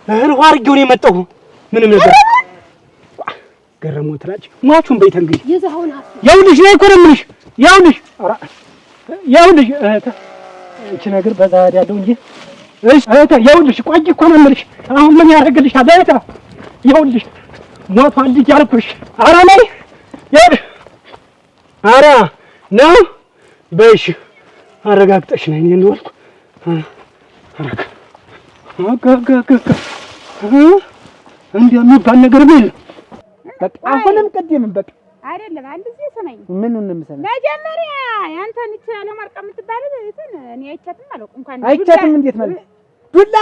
እህል አድርጌው ነው የመጣሁ ምንም ነገር ገረመው ትላጭ ሟቹን በይተ እንግዲህ ይኸውልሽ ነው እኮ ነው የምልሽ ይኸውልሽ እቺ ነገር በዛ ያለው እንጂ እሺ ይኸውልሽ ቆይ እኮ ነው የምልሽ አሁን ምን ያደርግልሻል ይኸውልሽ ሞቷል ልጅ አልኩሽ ኧረ ነይ ይኸውልሽ ኧረ ነው በይሽ አረጋግጠሽ ነኝ እንደወልኩ እንደሚባል ነገር ምን በቃ አሁንም ቅድምም በቃ አይደለም አንድ ጊዜ ሰማኝ ምኑን ነው የምሰማው መጀመሪያ ያንተን እቺ አለማርቃ የምትባል እንትን እኔ አይቻትም አለው እንኳን አይቻትም እንዴት ማለት ዱላ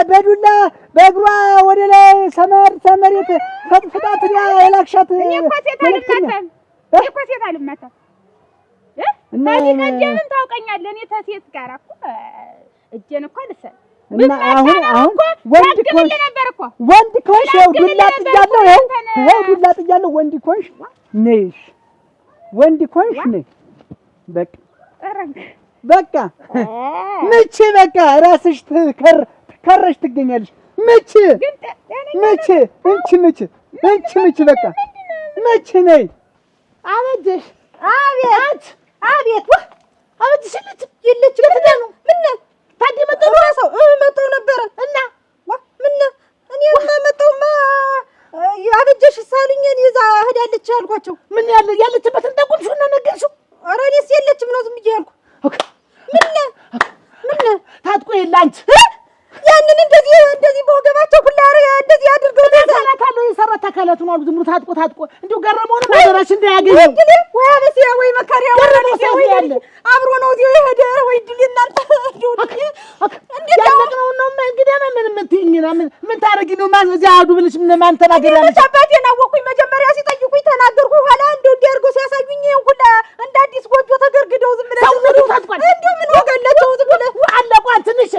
በዱላ በእግሯ ወደ ላይ ሰመሬት ፈጥፍጣት ያ የላክሻት እኔ እኮ ሴት አልመታም እና ምን ታውቀኛለህ እኔ ተሴት ጋር እኮ እጄን እኮ ልሰል እና አሁን ወንድ ኮንሽ ዱላ ጥያለሁ ወንድ ኮንሽ ነሽ ወንድ ኮንሽ ነሽ በቃ መቼ በቃ ራስሽ ከረሽ ትገኛለሽ መቼ እንቺ በቃ መቼ ነይ አበጀሽ አቤት አበጀሽ ልጅ ለተዳኑ ምን ታዲ መጣው ሰው መጣው ነበር እና ምን እኔ መጣውማ ያበጀሽ ሳሉኝ እኔ እዛ ሄዳለች አልኳቸው ምን ያለችበት እንደቁልሽና ነገርሽው ኧረ እኔስ የለችም ነው ዝም ብዬ አልኩ ምን ታጥቆ የላንች ያንን እንደዚህ በወገባቸው ሁላ እንደዚህ አድርገው ተካለው የሰራት አካላቱ ነው ዝም ብሎ ታጥቆ እንዴው ገረመውን ማደራሽ እንዳያገኝ ወይ አበሴ ወይ መከሪያ ወይ ያለ አብሮ ነው እዚህ ሄደ ወይ ድል እናንተ እንዴ ያለቀው ነው እንግዲህ ምን ምትይኝና ምን ታረጊ ነው ማን እዚህ አዱ ብለሽ ምን ማን ተናገር ያለሽ አባቴን አወኩኝ መጀመሪያ ሲጠይቁኝ ተናገርኩ ኋላ እንደው እንዲያርጎ ሲያሳዩኝ ሁላ እንደ አዲስ ጎጆ ተገርግደው ዝም ብለው ሰው ታጥቋል እንደው ምን ወገለቸው ዝም ብለው አለቋን ትንሽ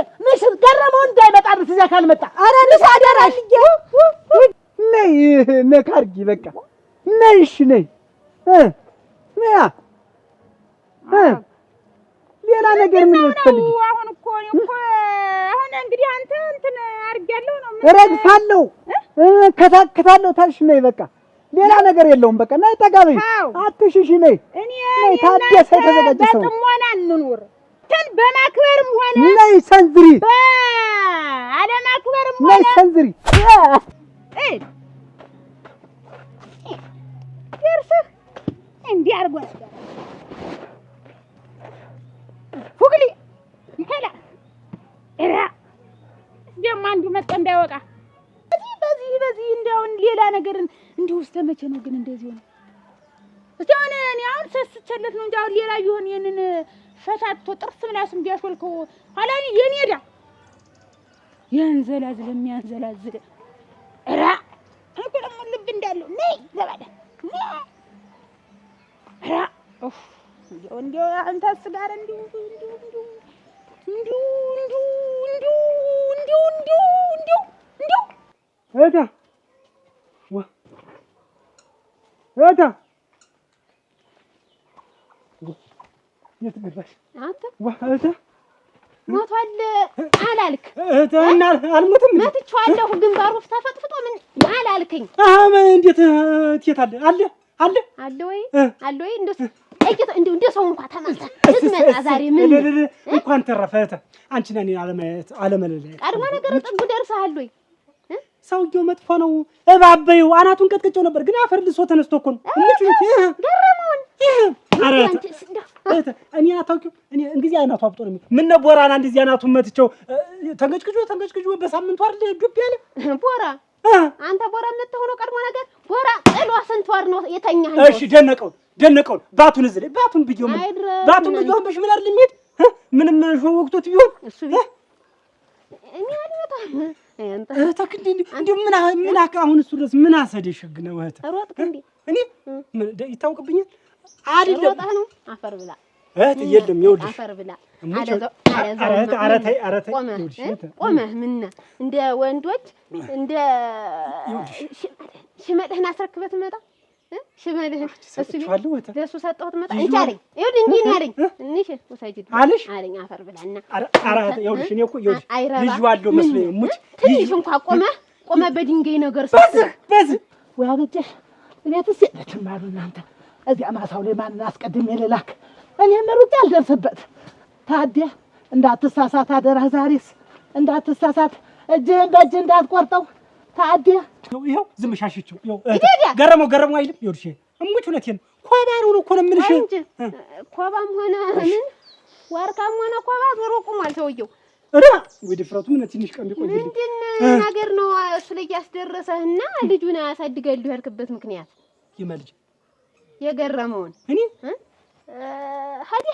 ገረመው እንዳይመጣበት እዚያ ካልመጣ ኧረ ንስ አደራሽ ነይ ነካርጊ በቃ ነይሽ ነይ ነያ ሌላ ነገር ምን ልትፈልጊ አሁን እኮ አሁን እንግዲህ አንተ እንትን አርጋለሁ ነው ረግፋለሁ ከታከታለሁ ታልሽ ነይ በቃ ሌላ ነገር የለውም በቃ ነይ ጠጋበይ አትሽሽ ነይ እኔ ታደሰ ተዘጋጅ ሰው በጥሞና እንኑር እንትን በማክበርም ሆነ ነይ ሰንዝሪ አለማክበርም ሆነ ነይ ሰንዝሪ ይርሰህ እንዲህ አርጎ ፉግሊ ይከላ እራ ደም አንዱ መጣ እንዳይወጣ በዚህ እንደውን ሌላ ነገር እንዲሁ እስከመቼ ነው ግን እንደዚህ ሆነ እስካሁን እኔ አሁን ሰስቸለት ነው እንጂ አሁን ሌላ ቢሆን የነን ፈታቶ ጥርስ ምላስም ቢያሾልከው ኋላ የኔ ዳ የሚያንዘላዝል እራ እኮ ደግሞ ልብ እንዳለው ነይ ዘባዳ እራ ኦፍ እንዲው አንተስ ጋር እንዲው እታ የትገባሽ አንተ እታ ሞቷል አላልክ እና አልሞትም መትቻለሁ ግንባሩ ተፈጥፍጦ ምን አላልከኝ እንዴት አለ ወይ እንደ ሰው እንኳን ተማታ ትመጣ ዛሬ ምን እንኳን ተረፈተ አንቺ ነኝ አለመለለ ቀድሞ ነገር ጥግ ደርሰሃል ወይ ሰውየው መጥፎ ነው እባበዩ አናቱን ቀጥቀጨው ነበር ግን አፈር ልሶ ተነስቶ እኮ ነው ገረመውን እኔ አታውቂው እኔ እንግዲህ አናቱ አብጦ ነው ምን ነው ቦራና እንደዚህ አናቱን መትቸው ተንገጭግጆ በሳምንቱ አይደል ዱብ ያለ ቦራ አንተ ቦራ መጥተው ነው ቀድሞ ነገር ቦራ ጥሎ ስንት ወር ነው የተኛህ እሺ ደነቀው ባቱን እዚህ ባቱን ብየው በሽመል አይደል የሚሄድ ምንም ወቅቶት ቢሆን እሱ ቢሆን እኔ አልመጣ እንዴ ምን አሁን እሱ ድረስ ምን አሰደሽ ነው ሮጥክ እንዴ እኔ ይታወቅብኛል አይደለም ነው አፈር ብላ የለም ይኸውልሽ አፈር ብላ አረታይ ቆመህ ምን እንደ ወንዶች እንደ ሽመጥህን አስረክበት መጣ ሽመልህ እሱ ለሱ ሰጠሁት መጣ እንጂ አለኝ። ይኸውልህ እንዲህ ነው ያለኝ። እንሽ ወሳጅት አለኝ አፈር ብላና አራት ይኸውልሽ እኔ እኮ ይኸውልሽ ልጅ ዋለው መስለኝ ሙች ትንሽ እንኳን ቆመ በድንጋይ ነገር በዚህ ወይ አበጀሽ እቤትስ የለችም አሉ እናንተ እዚያ ማሳው ላይ ማን አስቀድሜ ልላክ እኔ መሩጥ ያልደርስበት ታዲያ እንዳትሳሳት አደረህ ዛሬስ እንዳትሳሳት እጅህን በእጅ እንዳትቆርጠው ታዲያ ይኸው ዝም ሻሽችው ይኸው ገረመው አይልም ይኸውልሽ እሙች እውነቴን ኮባሩ ነው እኮ ነው የምልሽ እንጂ ኮባም ሆነ ምን ዋርካም ሆነ ኮባ ዞሮ ቆሟል ሰውየው ወይ ድፍረቱ ምን ትንሽ ቀን ቢቆይ ምንድን ነገር ነው እሱ ላይ ያስደረሰህና ልጁን አሳድገልሁ ያልክበት ምክንያት የማልጅ የገረመውን እኔ ሀዲ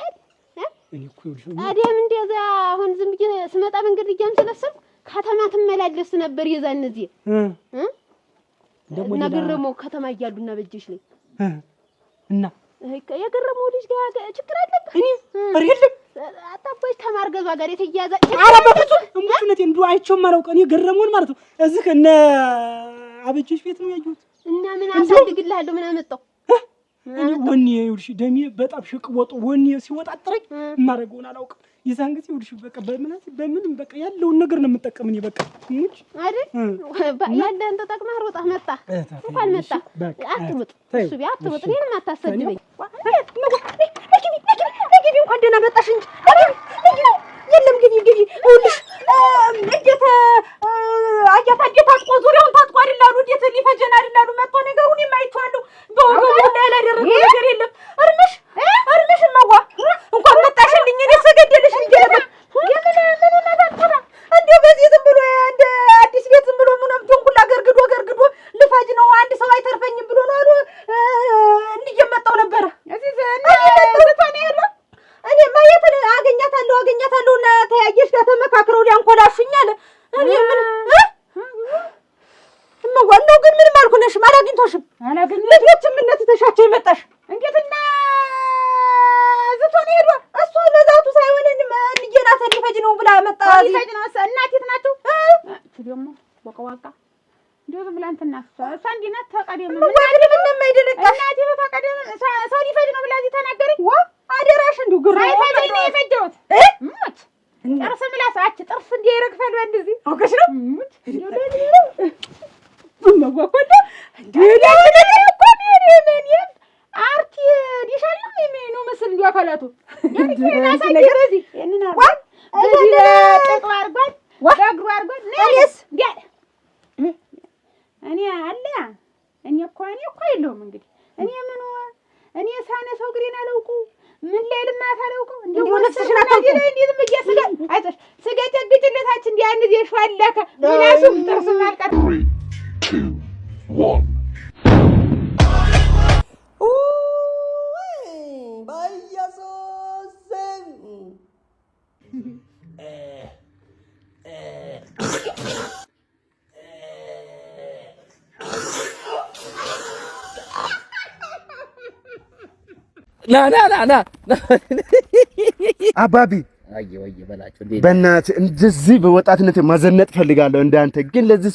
እኔ እኮ ይኸውልሽ አዲያም እንደዛ አሁን ዝም ብዬ ስመጣ መንገድ ልጅም ስለሰልኩ ከተማ ትመላለስ ነበር የዛን እዚህ እና ገረመው ከተማ እያሉና በእጅሽ ላይ እና የገረመው ልጅ ጋር ችግር አለብህ እኔ አይደለም አጣባይ ተማርገዟ ጋር የተያዘ አረበቱ እሙቹነት እንዱ አይቾም ማራው ቀን የገረመውን ማለት ነው እዚህ እነ አበጅሽ ቤት ነው ያዩት እና ምን አሳድግልሃለሁ ምን አመጣው ወኔ ይኸውልሽ ደሜ በጣም ሽቅወጡ ወኔ ሲወጣጥረኝ ማረገውን አላውቅም የዛን ጊዜ ይኸውልሽ በቃ በምንም በቃ ያለውን ነገር ነው የምጠቀም እኔ በቃ ሙች አይደል ያለህን ተጠቅመህ ሮጠህ መጣህ እንኳን መጣህ አትሩጥ እሱ ቢያ አትሩጥ እኔንም አታሰድበኝ ግቢ እንኳን ደህና መጣሽ እንጂ የለም ግቢ ይኸውልሽ እንዴት አያታ እንዴት አጥቆ ዙሪያውን ታጥቆ አይደል አሉ እንዴት ሊፈጀን አይደል አሉ መጥቶ ነገሩን የማይቷለሁ በወገቡ ላይ ያላደረገ ነገር የለም እርምሽ ማዋ እንኳን መጣሽልኝ እኔ ሰገደልሽ እንዴ የምን ነበር እንዴ በዚህ ዝም ብሎ እንደ አዲስ ቤት ዝም ብሎ ምንም ተንኩላ ገርግዶ ልፋጅ ነው አንድ ሰው አይተርፈኝም ብሎ ነው አሉ እንዲየመጣው ነበር እዚህ ዘፈን ያለው እኔ ማየት አገኛታለሁ እና ተያየሽ ጋር ተመካክረው ሊያንኮላሹኝ አለ እኔ ምን እመዋለው ግን ምንም አልሆነሽም አላግኝቶሽም ልጆችም እነት ተሻቸው ይመጣሽ እንዴትና ዘቶን ሄዷ እሱ ለዛቱ ሳይሆን እንየናተ ሊፈጅ ነው ብላ መጣ ሊፈጅ ነው እናቴት ናቸው ደግሞ ወቀዋቃ እንደው ዝም ብላ እንትና እሷ እንዲናት ተቀደም ምንም አይደለቃሽ እናቴ ተቀደም ሰው ሊፈጅ ነው ብላ እዚህ ተናገረኝ ዋ አደራሽ እንደው ግራ አይፈጅ ነው የፈጀሁት ሙት ጥርስ ምላሳች ጥርስ እንዲረግፈል በእንደዚህ አውቀሽ ነው ሙት መጓቆዳ እንደዚህ እኮ ነው አርቲ ዲሻልም የሚኑ መስል እንዲው አካላቱ ያንቺ ነገር እዚህ እነና እዚህ ጥቅው አርጓል ወግሩ አርጓል ነስ ዲያ እኔ አለ እኔ እኮ የለውም እንግዲህ እኔ ሳነ ሰው ግሬን አላውቁ ምን ላይ ልማት አላውቁ እንደው ነፍስሽና ታዲያ እንዴ ዝም እያስጋ አይተሽ ስገጨግጭለታች እንዴ አንዴ ሸዋለከ ምላሱም ጥርስም አልቀር 2 1 ና አባቢ አየ በላቸው በእናትህ እንደዚህ በወጣትነት ማዘነጥ ፈልጋለሁ እንዳንተ ግን ለዚህ